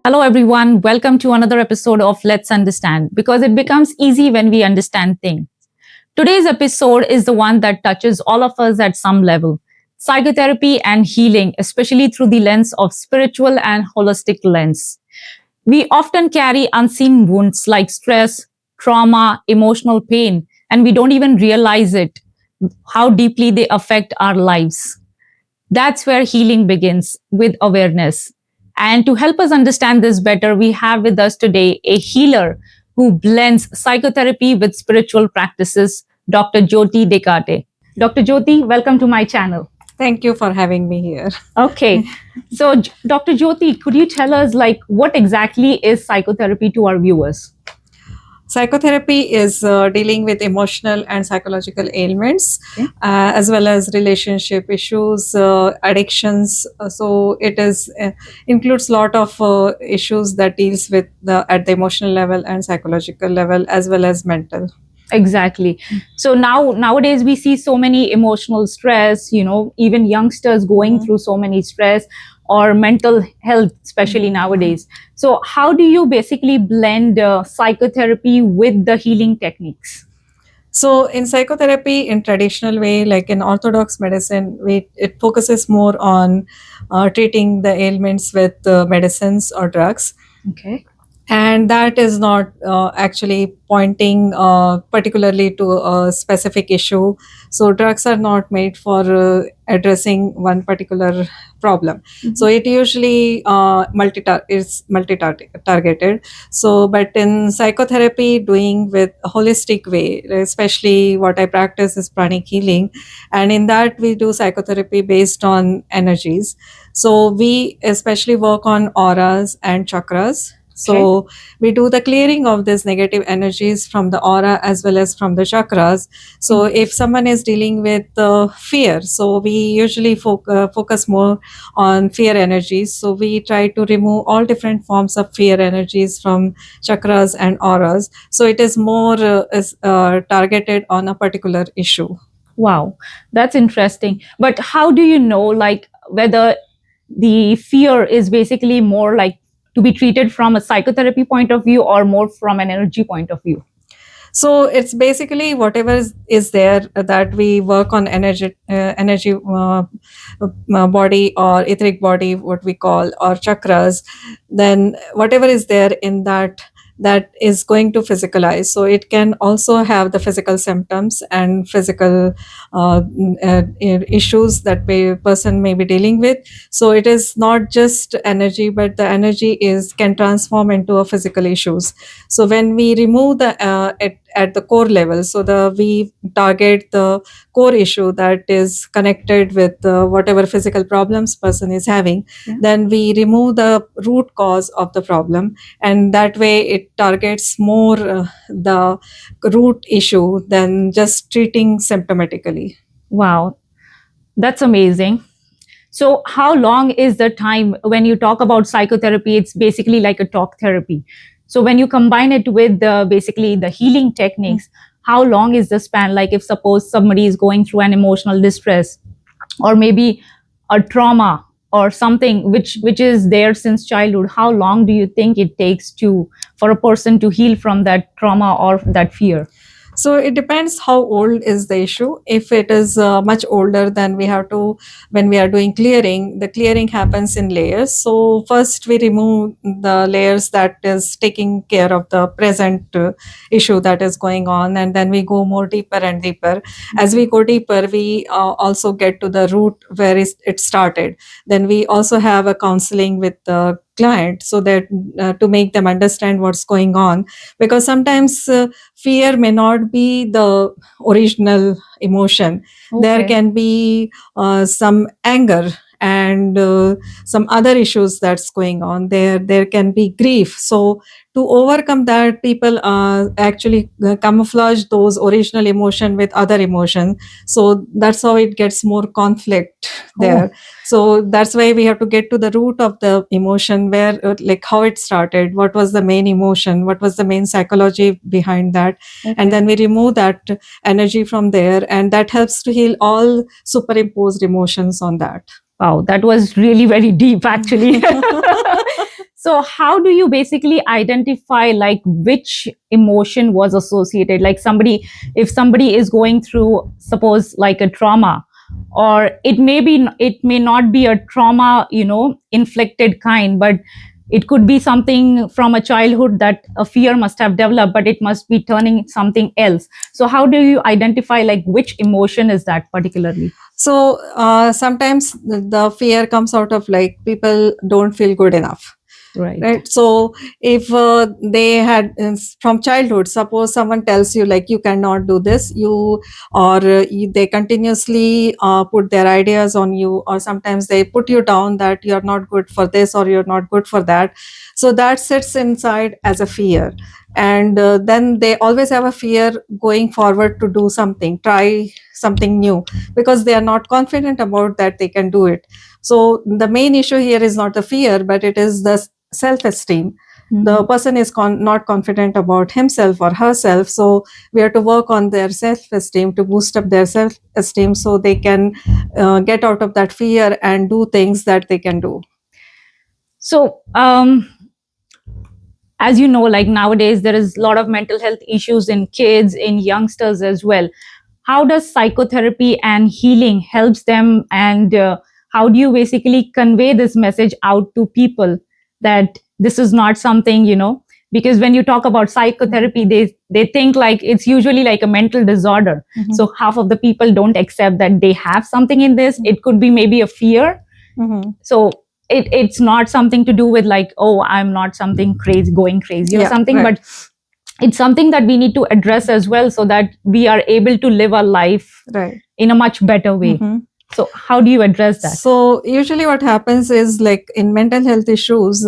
Hello, everyone. Welcome to another episode of Let's Understand, because it becomes easy when we understand things. Today's episode is the one that touches all of us at some level: psychotherapy and healing, especially through the lens of spiritual and holistic lens. We often carry unseen wounds like stress, trauma, emotional pain, and we don't even realize it, how deeply they affect our lives. That's where healing begins, with awareness. And to help us understand this better, we have with us today a healer who blends psychotherapy with spiritual practices, Dr. Jyoti Dekate. Dr. Jyoti, welcome to my channel. Thank you for having me here. Okay. So, Dr. Jyoti, could you tell us what exactly is psychotherapy to our viewers? Psychotherapy is dealing with emotional and psychological ailments, as well as relationship issues, addictions. So it is includes a lot of issues that deals with at the emotional level and psychological level, as well as mental. Exactly. So nowadays we see so many emotional stress, even youngsters going through so many stress or mental health, especially nowadays. So how do you basically blend psychotherapy with the healing techniques? So in psychotherapy, in traditional way, like in orthodox medicine, it focuses more on treating the ailments with medicines or drugs. Okay. And that is not actually pointing particularly to a specific issue. So drugs are not made for addressing one particular problem. So it usually is multi-targeted. So but in psychotherapy, doing with a holistic way, especially what I practice is pranic healing, and in that we do psychotherapy based on energies. So we especially work on auras and chakras. So we do the clearing of these negative energies from the aura as well as from the chakras. So if someone is dealing with fear, so we usually focus more on fear energies. So we try to remove all different forms of fear energies from chakras and auras. So it is more targeted on a particular issue. Wow, that's interesting. But how do you know, whether the fear is basically more like to be treated from a psychotherapy point of view or more from an energy point of view? So it's basically whatever is there that we work on energy body or etheric body, what we call, or chakras. Then whatever is there in that is going to physicalize. So it can also have the physical symptoms and physical issues that person may be dealing with. So it is not just energy, but the energy can transform into a physical issues. So when we remove the at the core level, so we target the core issue that is connected with whatever physical problems person is having, then we remove the root cause of the problem, and that way it targets more the root issue than just treating symptomatically. Wow, that's amazing. So, how long is the time when you talk about psychotherapy? It's basically like a talk therapy. So, when you combine it with basically the healing techniques, how long is the span? Like, if suppose somebody is going through an emotional distress, or maybe a trauma or something which is there since childhood, how long do you think it takes for a person to heal from that trauma or that fear? So it depends how old is the issue. If it is much older, then when we are doing clearing, the clearing happens in layers. So first we remove the layers that is taking care of the present issue that is going on, and then we go more deeper and deeper. As we go deeper, we also get to the root where it started. Then we also have a counseling with the client, so that to make them understand what's going on, because sometimes fear may not be the original emotion. There can be some anger and some other issues that's going on there can be grief. So to overcome that, people actually camouflage those original emotion with other emotion. So that's how it gets more conflict there. So that's why we have to get to the root of the emotion, where like how it started, what was the main emotion, what was the main psychology behind that. And then we remove that energy from there, and that helps to heal all superimposed emotions on that. Wow, that was really very deep, actually. So how do you basically identify like which emotion was associated? Like if somebody is going through, suppose like a trauma, or it may not be a trauma, inflicted kind, but it could be something from a childhood that a fear must have developed, but it must be turning something else. So how do you identify like which emotion is that particularly? So sometimes the fear comes out of like people don't feel good enough. Right. So if they had from childhood, suppose someone tells you like you cannot do this, they continuously put their ideas on you, or sometimes they put you down that you're not good for this or you're not good for that. So that sits inside as a fear, and then they always have a fear going forward to do something, try something new, because they are not confident about that they can do it. So the main issue here is not the fear, but it is the self-esteem. The person is not confident about himself or herself, so we have to work on their self-esteem to boost up their self-esteem so they can get out of that fear and do things that they can do. So as you know, like nowadays there is a lot of mental health issues in kids, in youngsters as well. How does psychotherapy and healing helps them, and how do you basically convey this message out to people that this is not something, because when you talk about psychotherapy, they think like it's usually like a mental disorder. So half of the people don't accept that they have something in this. It could be maybe a fear. So it's not something to do with like, oh, I'm not something crazy, going crazy or something, right. but it's something that we need to address as well, so that we are able to live our life Right. in a much better way. So how do you address that? So usually what happens is like in mental health issues,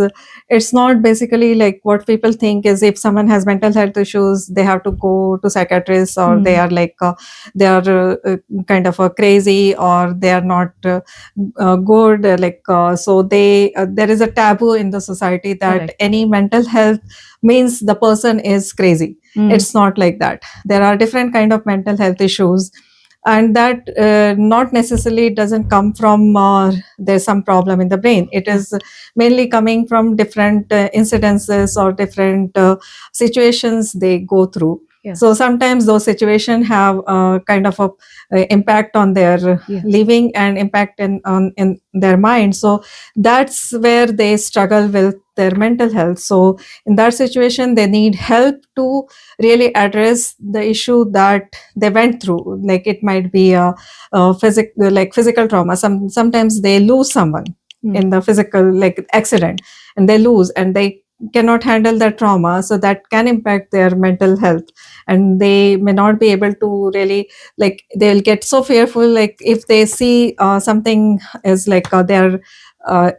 it's not basically like what people think is if someone has mental health issues, they have to go to psychiatrists, or they are like, they are kind of crazy, or they are not good. So there is a taboo in the society that Correct. any mental health means the person is crazy. It's not like that. There are different kind of mental health issues, and that not necessarily doesn't come from there's some problem in the brain. It is mainly coming from different incidences or different situations they go through. So sometimes those situations have kind of a impact on their living and impact in their mind. So that's where they struggle with their mental health. So in that situation, they need help to really address the issue that they went through. Like it might be a physical trauma. Sometimes they lose someone in the physical like accident, and they lose, and they cannot handle that trauma, so that can impact their mental health, and they may not be able to really, like they'll get so fearful, like if they see something is like they're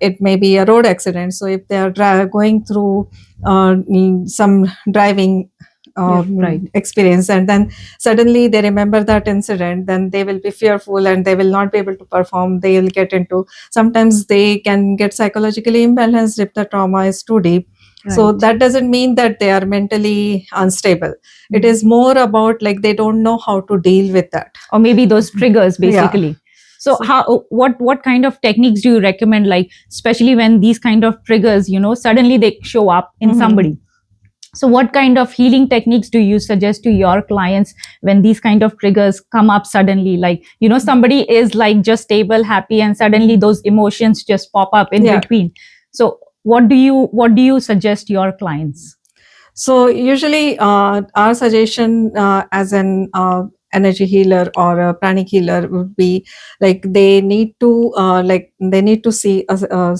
it may be a road accident. So if they are going through some driving experience, and then suddenly they remember that incident, then they will be fearful and they will not be able to perform. They will get into, sometimes they can get psychologically imbalanced if the trauma is too deep. So that doesn't mean that they are mentally unstable. It is more about like they don't know how to deal with that, or maybe those triggers basically. So what kind of techniques do you recommend, like especially when these kind of triggers, suddenly they show up in somebody? So what kind of healing techniques do you suggest to your clients when these kind of triggers come up suddenly? Like, somebody is like just stable, happy, and suddenly those emotions just pop up in between. So what do you suggest your clients? So usually our suggestion as an energy healer or a pranic healer would be like they need to see a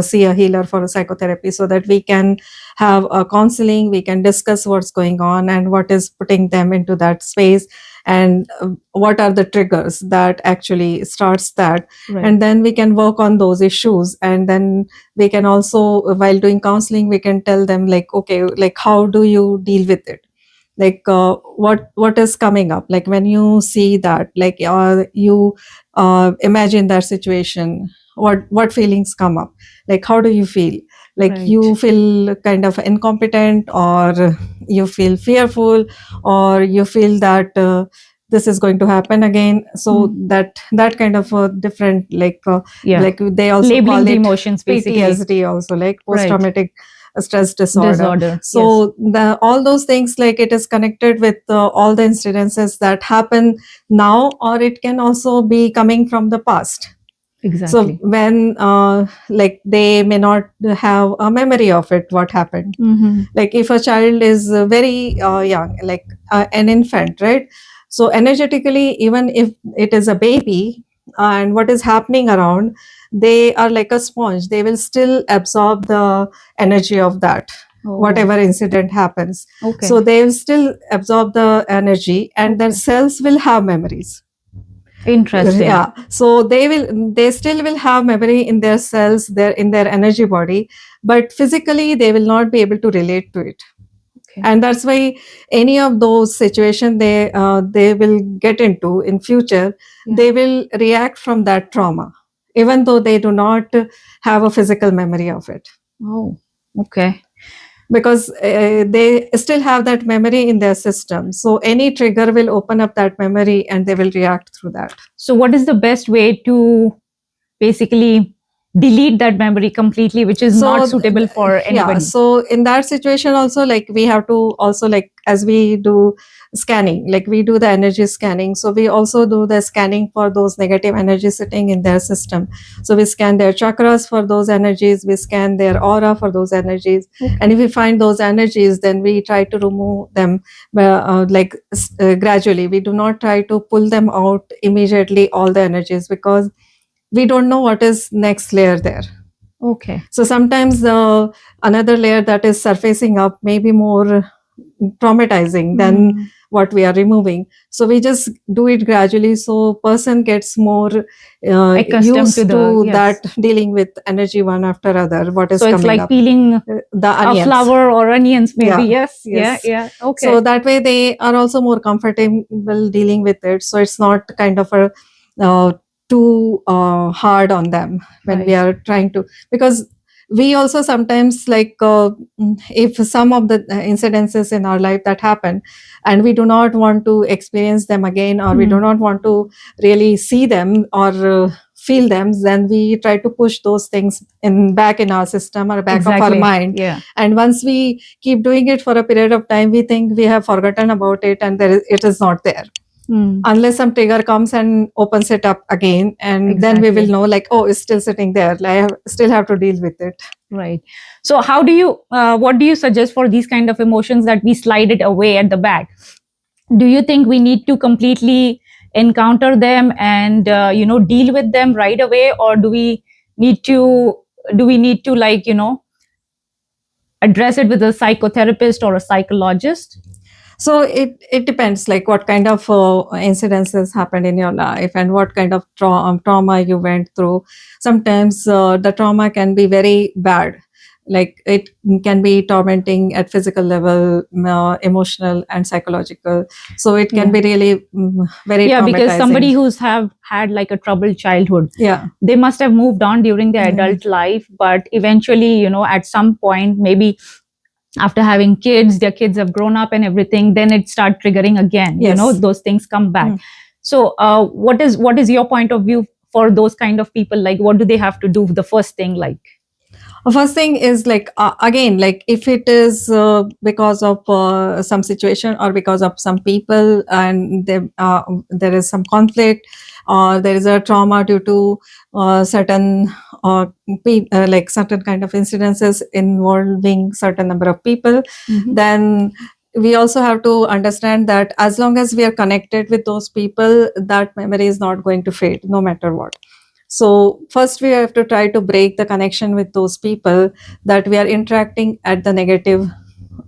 see a healer for a psychotherapy, so that we can have a counseling, we can discuss what's going on and what is putting them into that space, and what are the triggers that actually starts that. And then we can work on those issues, and then we can also, while doing counseling, we can tell them like, okay, like how do you deal with it, like what is coming up, like when you see that, like you imagine that situation, what feelings come up, like how do you feel, like you feel kind of incompetent, or you feel fearful, or you feel that this is going to happen again. So that kind of a different, like they also labeling call the it emotions, basically. PTSD, also like Right. post-traumatic stress disorder. Disorder, So all those things, like it is connected with all the incidences that happen now, or it can also be coming from the past. Exactly. So when like they may not have a memory of it, what happened. Like if a child is very young, like an infant, right? So energetically, even if it is a baby, and what is happening around, they are like a sponge. They will still absorb the energy of that, whatever incident happens. Okay. So they will still absorb the energy, and their Okay. cells will have memories. Interesting. Yeah, so they still will have memory in their cells, in their energy body, but physically they will not be able to relate to it. Okay. And that's why any of those situations they will get into in future, they will react from that trauma, even though they do not have a physical memory of it. Oh, okay. Because they still have that memory in their system. So any trigger will open up that memory and they will react through that. So what is the best way to basically delete that memory completely, which is not suitable for anybody? Yeah, so in that situation also, like we have to also, like as we do scanning, like we do the energy scanning, so we also do the scanning for those negative energies sitting in their system. So we scan their chakras for those energies, we scan their aura for those energies. And if we find those energies, then we try to remove them gradually. We do not try to pull them out immediately, all the energies, because we don't know what is next layer there. Okay. So sometimes another layer that is surfacing up may be more traumatizing than what we are removing. So we just do it gradually, so person gets more Accustomed used to to that, dealing with energy one after other, what is so it's coming like up. peeling The a onions. flower or onions, maybe. Yeah. Yes. Yeah. Okay. So that way they are also more comfortable dealing with it. So it's not kind of a too hard on them when we are trying to, because we also sometimes, like if some of the incidences in our life that happen and we do not want to experience them again, or we do not want to really see them or feel them, then we try to push those things back in our system or back of our mind. Yeah. And once we keep doing it for a period of time, we think we have forgotten about it, and it is not there. Unless some trigger comes and opens it up again, and then we will know, like, oh, it's still sitting there, like, I still have to deal with it. Right. So how do you what do you suggest for these kind of emotions that we slide it away at the back? Do you think we need to completely encounter them and deal with them right away, or do we need to like address it with a psychotherapist or a psychologist? So it depends, like what kind of incidences happened in your life and what kind of trauma you went through. Sometimes the trauma can be very bad, like it can be tormenting at physical level, emotional and psychological. So it can be really very traumatizing. Because somebody who's have had like a troubled childhood, yeah, they must have moved on during their adult life, but eventually, at some point, maybe after having kids, their kids have grown up and everything, then it start triggering again. Yes. Those things come back. So what is your point of view for those kind of people? Like, what do they have to do? The first thing, like, first thing is, like again, like if it is because of some situation or because of some people, and there is some conflict, or there is a trauma due to certain like certain kind of incidences involving certain number of people, then we also have to understand that as long as we are connected with those people, that memory is not going to fade no matter what. So first we have to try to break the connection with those people that we are interacting at the negative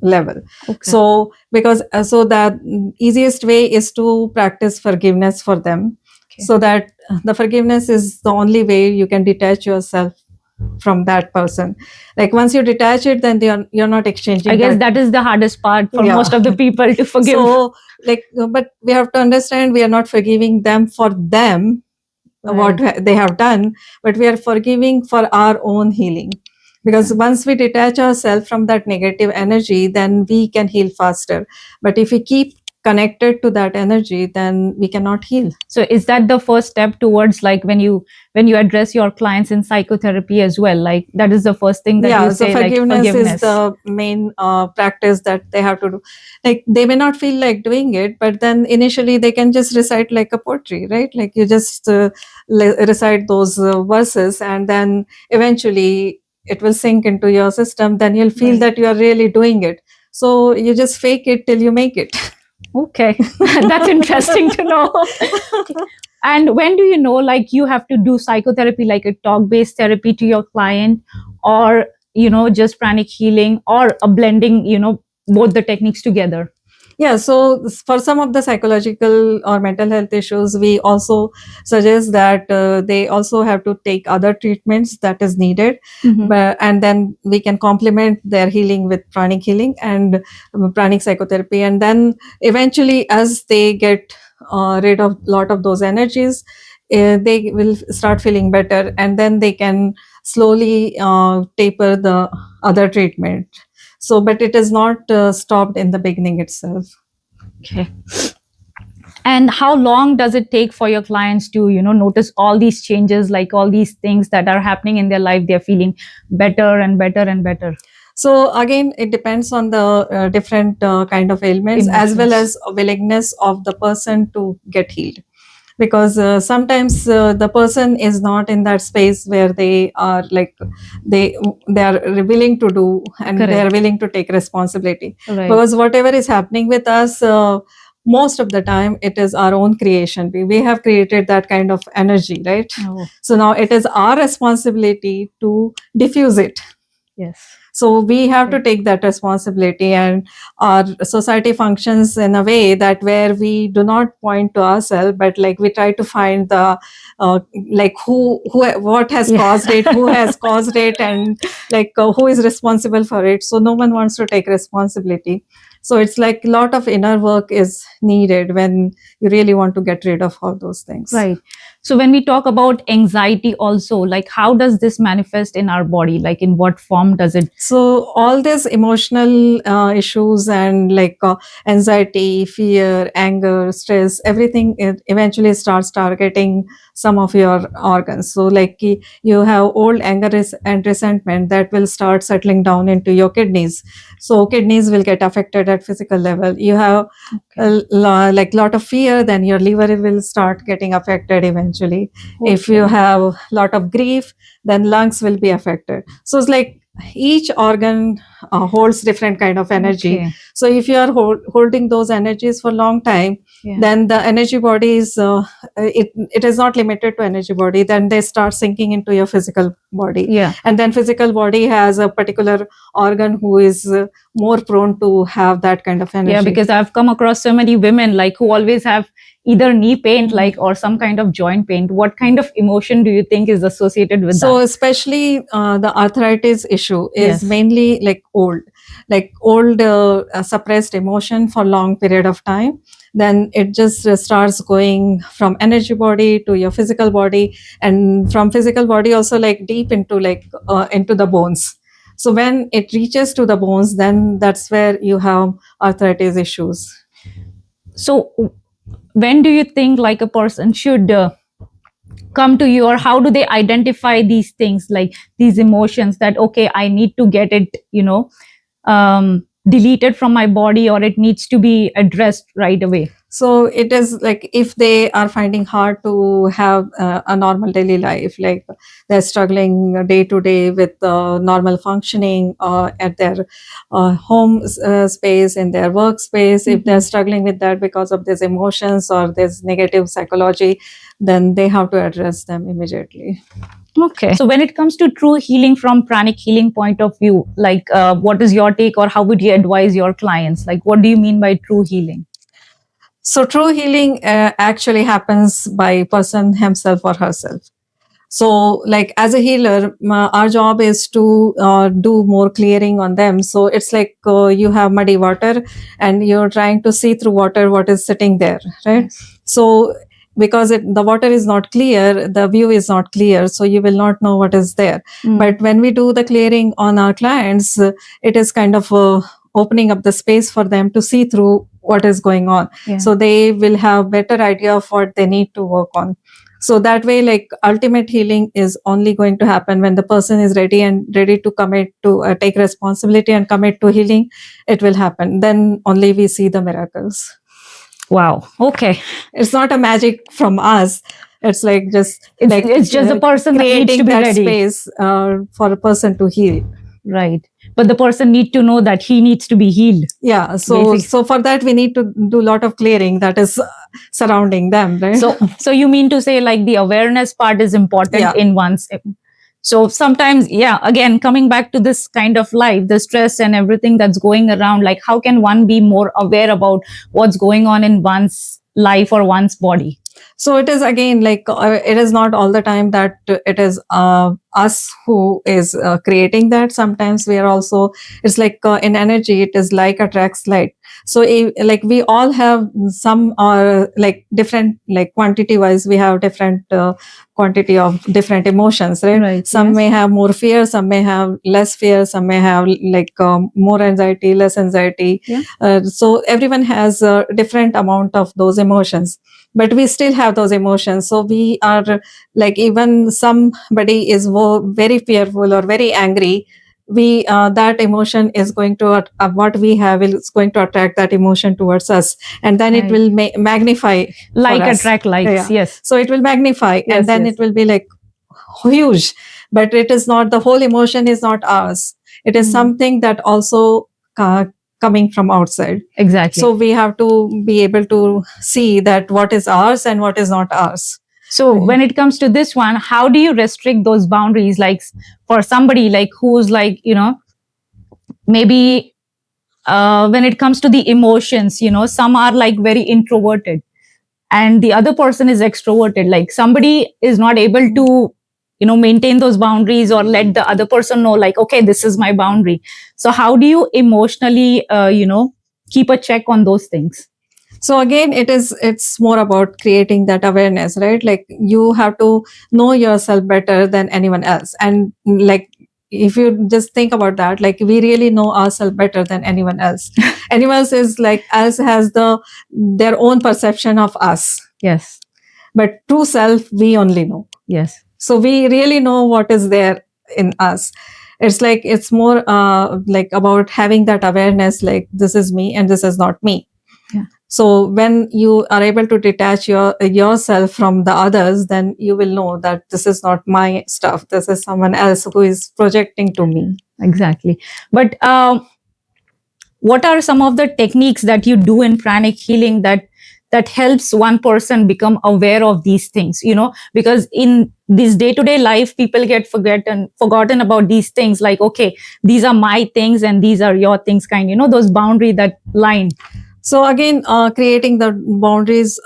level. So because so the easiest way is to practice forgiveness for them. So that the forgiveness is the only way you can detach yourself from that person. Like once you detach it, then you're not exchanging. I guess that is the hardest part for most of the people to forgive. So like, but we have to understand, we are not forgiving them for them, what they have done, but we are forgiving for our own healing. Because once we detach ourselves from that negative energy, then we can heal faster. But if we keep connected to that energy, then we cannot heal. So is that the first step towards, like, when you address your clients in psychotherapy as well, like that is the first thing that you So say, like forgiveness is forgiveness? the main practice that they have to do. Like they may not feel like doing it, but then initially they can just recite like a poetry, right? Like you just recite those verses, and then eventually it will sink into your system. Then you'll feel Right. that you are really doing it. So you just fake it till you make it. Okay, that's interesting to know. And when do you know, like, you have to do psychotherapy, like a talk-based therapy to your client, or just pranic healing, or a blending, both the techniques together? Yeah, so for some of the psychological or mental health issues, we also suggest that they also have to take other treatments that is needed, and then we can complement their healing with pranic healing and pranic psychotherapy, and then eventually, as they get rid of a lot of those energies, they will start feeling better, and then they can slowly taper the other treatment. So, but it is not stopped in the beginning itself. Okay. And how long does it take for your clients to notice all these changes, like all these things that are happening in their life? They're feeling better and better and better. So again, it depends on the different kind of ailments, as well as willingness of the person to get healed. Because sometimes the person is not in that space where they are like they are willing to do, and they are willing to take responsibility. Right. Because whatever is happening with us, most of the time it is our own creation. We have created that kind of energy, right? So now it is our responsibility to diffuse it. Yes. So we have to take that responsibility, and our society functions in a way that where we do not point to ourselves, but like we try to find the like who what has caused it, who has caused it, and like who is responsible for it. So no one wants to take responsibility. So it's like a lot of inner work is needed when you really want to get rid of all those things. Right. So when we talk about anxiety also, like how does this manifest in our body? Like in what form does it? So all these emotional issues and like anxiety, fear, anger, stress, everything, it eventually starts targeting some of your organs. So like you have old anger and resentment that will start settling down into your kidneys. So kidneys will get affected at physical level. You have like lot of fear, then your liver will start getting affected eventually. If you have a lot of grief, then lungs will be affected. So it's like each organ holds different kind of energy. So if you are holding those energies for a long time, then the energy body is it is not limited to energy body, then they start sinking into your physical body. And then physical body has a particular organ who is more prone to have that kind of energy. Because I've come across so many women like who always have either knee pain, like, or some kind of joint pain. What kind of emotion do you think is associated with that? So especially the arthritis issue is mainly like old suppressed emotion for long period of time. Then it just starts going from energy body to your physical body, and from physical body also like deep into into the bones. So when it reaches to the bones, then that's where you have arthritis issues. So when do you think like a person should come to you, or how do they identify these things, like these emotions, that okay, I need to get it deleted from my body, or it needs to be addressed right away? So it is like if they are finding hard to have a normal daily life, like they're struggling day to day with normal functioning at their home space, in their workspace, if they're struggling with that because of these emotions or this negative psychology, then they have to address them immediately. Okay. So when it comes to true healing from pranic healing point of view, like what is your take, or how would you advise your clients? Like what do you mean by true healing? So true healing actually happens by person himself or herself. So like as a healer, our job is to do more clearing on them. So it's like you have muddy water and you're trying to see through water what is sitting there, right? Yes. So because the water is not clear, the view is not clear, so you will not know what is there. But when we do the clearing on our clients, it is kind of opening up the space for them to see through what is going on. Yeah. So they will have better idea of what they need to work on. So that way, like, ultimate healing is only going to happen when the person is ready to commit to take responsibility and commit to healing. It will happen. Then only we see the miracles. Wow. Okay. It's not a magic from us. It's like just it's just the person that needs to creating be that ready. space for a person to heal. Right. But the person need to know that he needs to be healed. Yeah. So for that, we need to do a lot of clearing that is surrounding them, right? So you mean to say, like, the awareness part is important Yeah. in one's. So sometimes, yeah, again, coming back to this kind of life, the stress and everything that's going around, like, how can one be more aware about what's going on in one's life or one's body? So it is, again, like, it is not all the time that it is us who is creating that. Sometimes we are also, it's like in energy, it is like attracts like. So like we all have some like different, like quantity wise, we have different quantity of different emotions, right? Right, Some yes. may have more fear, some may have less fear, some may have like more anxiety, less anxiety. Yeah. So everyone has a different amount of those emotions, but we still have those emotions. So we are like, even somebody is very fearful or very angry, we that emotion is going to what we have is going to attract that emotion towards us, and then it Right. will magnify Like for us. attract likes. Yeah. Yes. So it will magnify, Yes, and then yes. it will be like huge, but it is not, the whole emotion is not ours. It is something that also coming from outside. Exactly. So we have to be able to see that what is ours and what is not ours. So when it comes to this one, how do you restrict those boundaries? Like, for somebody like who's like, maybe when it comes to the emotions, some are like very introverted and the other person is extroverted. Like, somebody is not able to, maintain those boundaries or let the other person know, like, okay, this is my boundary. So how do you emotionally, keep a check on those things? So again, it's more about creating that awareness, right? Like, you have to know yourself better than anyone else. And like, if you just think about that, like, we really know ourselves better than anyone else. Anyone else is like, else has their own perception of us. Yes. But true self, we only know. Yes. So we really know what is there in us. It's like, it's more like about having that awareness, like, this is me and this is not me. Yeah. So when you are able to detach yourself from the others, then you will know that this is not my stuff. This is someone else who is projecting to me. Exactly. But what are some of the techniques that you do in pranic healing that helps one person become aware of these things? Because in this day-to-day life, people get forgotten about these things. Like, okay, these are my things and these are your things, those boundary, that line. So again, creating the boundaries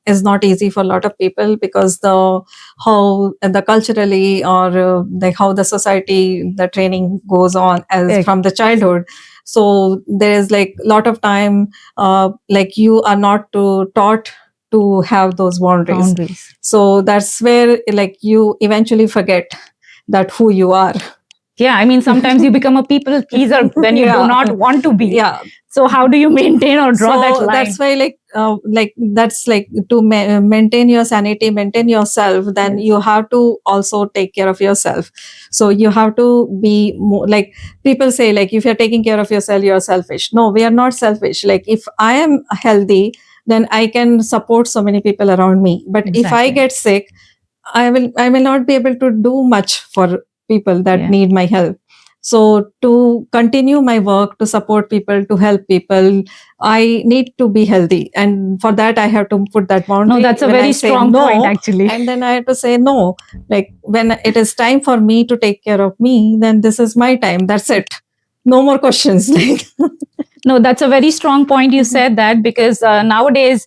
is not easy for a lot of people, because how the culturally, or like how the society, the training goes on as from the childhood. So there is like a lot of time, like, you are not taught to have those boundaries. So that's where, like, you eventually forget that who you are. Yeah, I mean, sometimes you become a people pleaser when you do not want to be. Yeah. So how do you maintain or draw that line? That's why, like that's like, to maintain your sanity, maintain yourself, then you have to also take care of yourself. So you have to be more, like, people say, like, if you're taking care of yourself, you're selfish. No, we are not selfish. Like, if I am healthy, then I can support so many people around me. But if I get sick, I will not be able to do much for people that need my help. So to continue my work, to support people, to help people, I need to be healthy. And for that, I have to put that boundary. No, that's a very strong point, actually. And then I have to say no. Like, when it is time for me to take care of me, then this is my time. That's it. No more questions. No, that's a very strong point. You said that, because nowadays,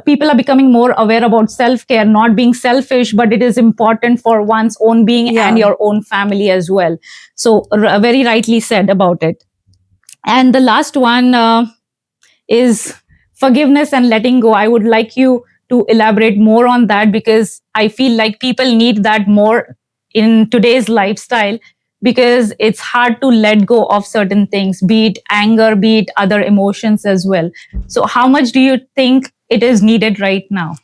people are becoming more aware about self-care, not being selfish, but it is important for one's own being and your own family as well. So very rightly said about it. And the last one is forgiveness and letting go. I would like you to elaborate more on that, because I feel like people need that more in today's lifestyle. because it's hard to let go of certain things, be it anger, be it other emotions as well. So how much do you think it is needed right now?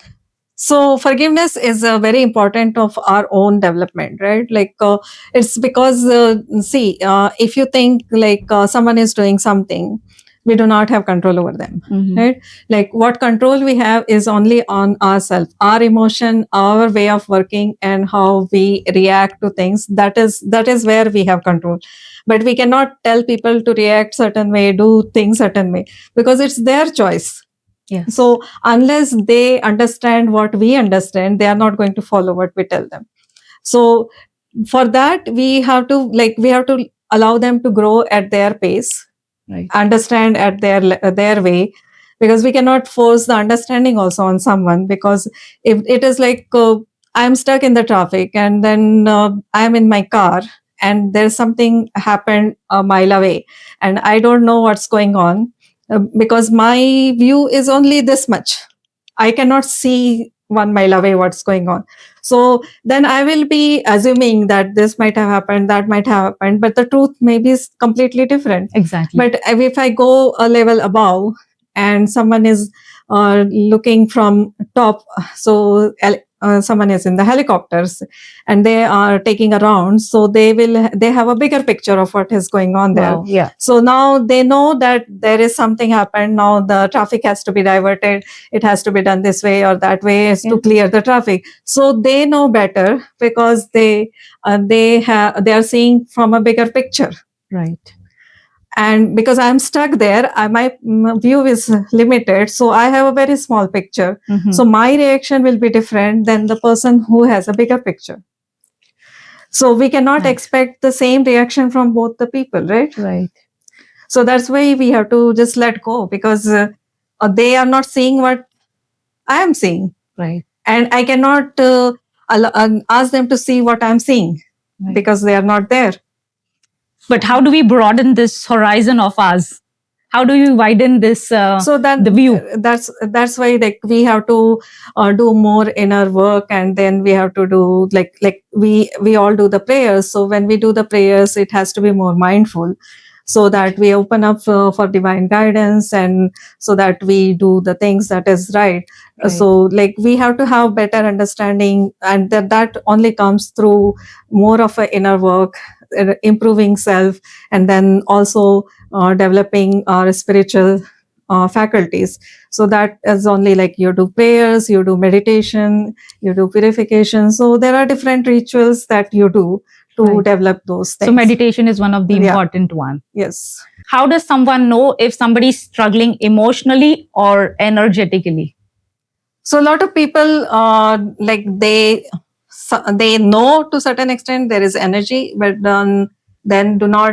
So forgiveness is very important of our own development, right? Like it's because if you think like someone is doing something, we do not have control over them, right? Like what control we have is only on ourselves, our emotion, our way of working, and how we react to things. That is where we have control. But we cannot tell people to react certain way, do things certain way, because it's their choice. Yes. So unless they understand what we understand, they are not going to follow what we tell them. So for that, we have to allow them to grow at their pace, Right. understand at their way, because we cannot force the understanding also on someone. Because if it is like I'm stuck in the traffic, and then I'm in my car, and there's something happened a mile away, and I don't know what's going on, because my view is only this much. I cannot see 1 mile away what's going on. So then I will be assuming that this might have happened, that might have happened, but the truth maybe is completely different. Exactly. But if I go a level above, and someone is looking from top, so someone is in the helicopters and they are taking around, so they have a bigger picture of what is going on there. Wow. Yeah. So now they know that there is something happened. Now the traffic has to be diverted. It has to be done this way or that way to clear the traffic. So they know better, because they are seeing from a bigger picture. Right. And because I'm stuck there, my view is limited. So I have a very small picture. So my reaction will be different than the person who has a bigger picture. So we cannot expect the same reaction from both the people, right? Right. So that's why we have to just let go, because they are not seeing what I am seeing. Right. And I cannot ask them to see what I'm seeing, because they are not there. But how do we broaden this horizon of ours? How do you widen this so that the view? That's why like we have to do more inner work, and then we have to do like we all do the prayers. So when we do the prayers, it has to be more mindful, so that we open up for divine guidance, and so that we do the things that is right. So like we have to have better understanding, and that only comes through more of an inner work, improving self, and then also developing our spiritual faculties. So that is only like you do prayers, you do meditation, you do purification. So there are different rituals that you do to develop those things. So meditation is one of the important one. Yes. How does someone know if somebody is struggling emotionally or energetically? So a lot of people like they know to certain extent there is energy, but then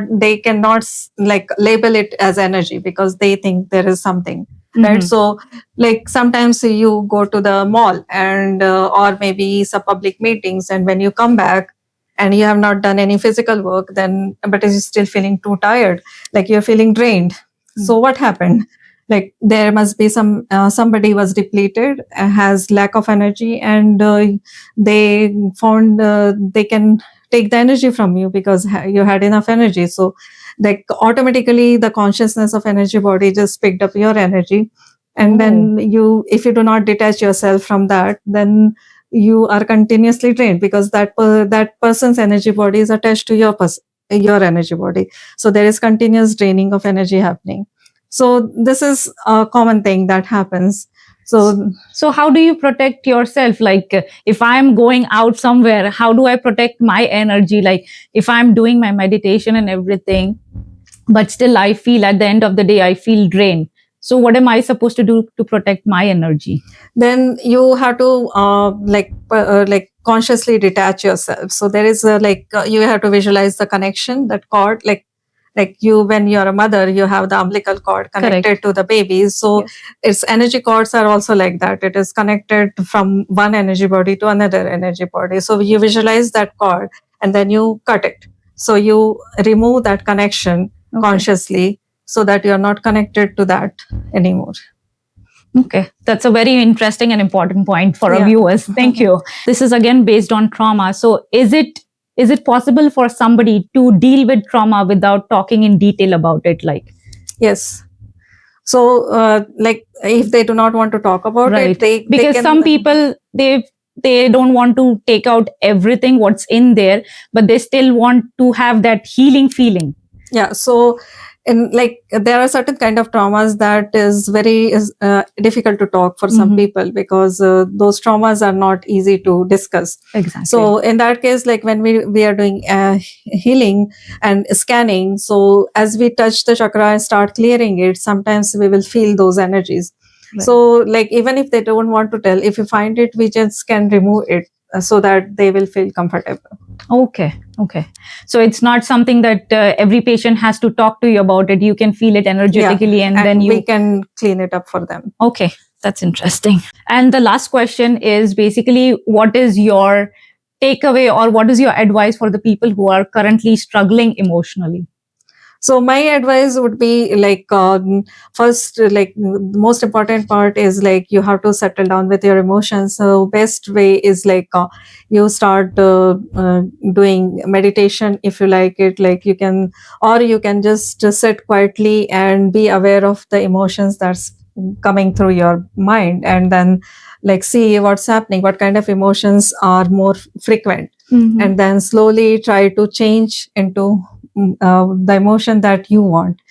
they cannot like label it as energy, because they think there is something. Right. So like sometimes you go to the mall, and or maybe some public meetings, and when you come back and you have not done any physical work, then but you're still feeling too tired, like you're feeling drained. So what happened? Like there must be somebody was depleted, has lack of energy, and they found they can take the energy from you because you had enough energy. So like automatically the consciousness of energy body just picked up your energy, and then if you do not detach yourself from that, then you are continuously drained, because that person's energy body is attached to your energy body. So there is continuous draining of energy happening. So this is a common thing that happens. So how do you protect yourself? Like if I'm going out somewhere, how do I protect my energy? Like if I'm doing my meditation and everything, but still I feel at the end of the day, I feel drained. So what am I supposed to do to protect my energy? Then you have to like consciously detach yourself. So there is you have to visualize the connection, that cord, like you, when you're a mother, you have the umbilical cord connected to the baby. So its energy cords are also like that. It is connected from one energy body to another energy body. So you visualize that cord, and then you cut it. So you remove that connection consciously, so that you're not connected to that anymore. Okay, that's a very interesting and important point for our viewers. Thank you. This is again based on trauma. So is is it possible for somebody to deal with trauma without talking in detail about it? Like, Yes. So, like, if they do not want to talk about right. it, they Because can, some people, they don't want to take out everything what's in there, but they still want to have that healing feeling. Yeah. So, in like, there are certain kind of traumas that is very difficult to talk for some people, because those traumas are not easy to discuss. Exactly. So in that case, like when we are doing healing and scanning, so as we touch the chakra and start clearing it, sometimes we will feel those energies. Right. So like, even if they don't want to tell, if you find it, we just can remove it so that they will feel comfortable. Okay. So it's not something that every patient has to talk to you about it. You can feel it energetically, and then we can clean it up for them. Okay, that's interesting. And the last question is basically, what is your takeaway or what is your advice for the people who are currently struggling emotionally? So my advice would be like, first, like the most important part is like you have to settle down with your emotions. So best way is like you start doing meditation if you like it. Like you can, or you can just sit quietly and be aware of the emotions that's coming through your mind, and then like see what's happening, what kind of emotions are more frequent, and then slowly try to change into the emotion that you want.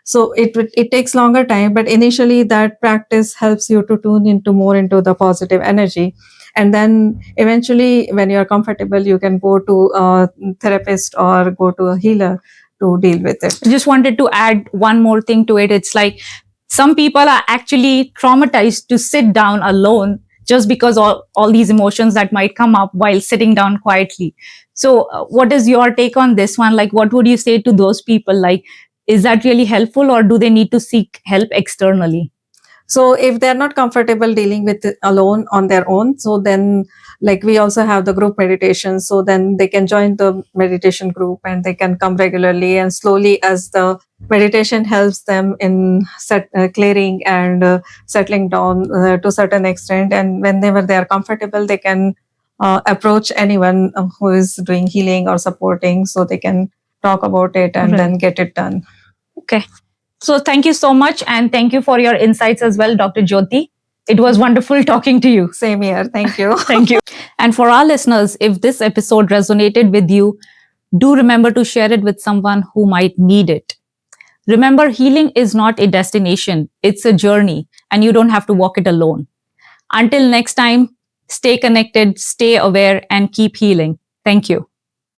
So it takes longer time, but initially that practice helps you to tune into more into the positive energy, and then eventually when you're comfortable, you can go to a therapist or go to a healer to deal with it. I just wanted to add one more thing to it. It's like some people are actually traumatized to sit down alone just because all these emotions that might come up while sitting down quietly. So what is your take on this one? Like, what would you say to those people? Like, is that really helpful, or do they need to seek help externally? So if they're not comfortable dealing with it alone on their own, so then like we also have the group meditation, so then they can join the meditation group and they can come regularly, and slowly as the meditation helps them in clearing and settling down to a certain extent, and whenever they are comfortable, they can approach anyone who is doing healing or supporting, so they can talk about it and then get it done. Okay. So thank you so much, and thank you for your insights as well, Dr. Jyoti. It was wonderful talking to you. Same here. Thank you. Thank you. And for our listeners, if this episode resonated with you, do remember to share it with someone who might need it. Remember, healing is not a destination, it's a journey, and you don't have to walk it alone. Until next time, stay connected, stay aware, and keep healing. Thank you.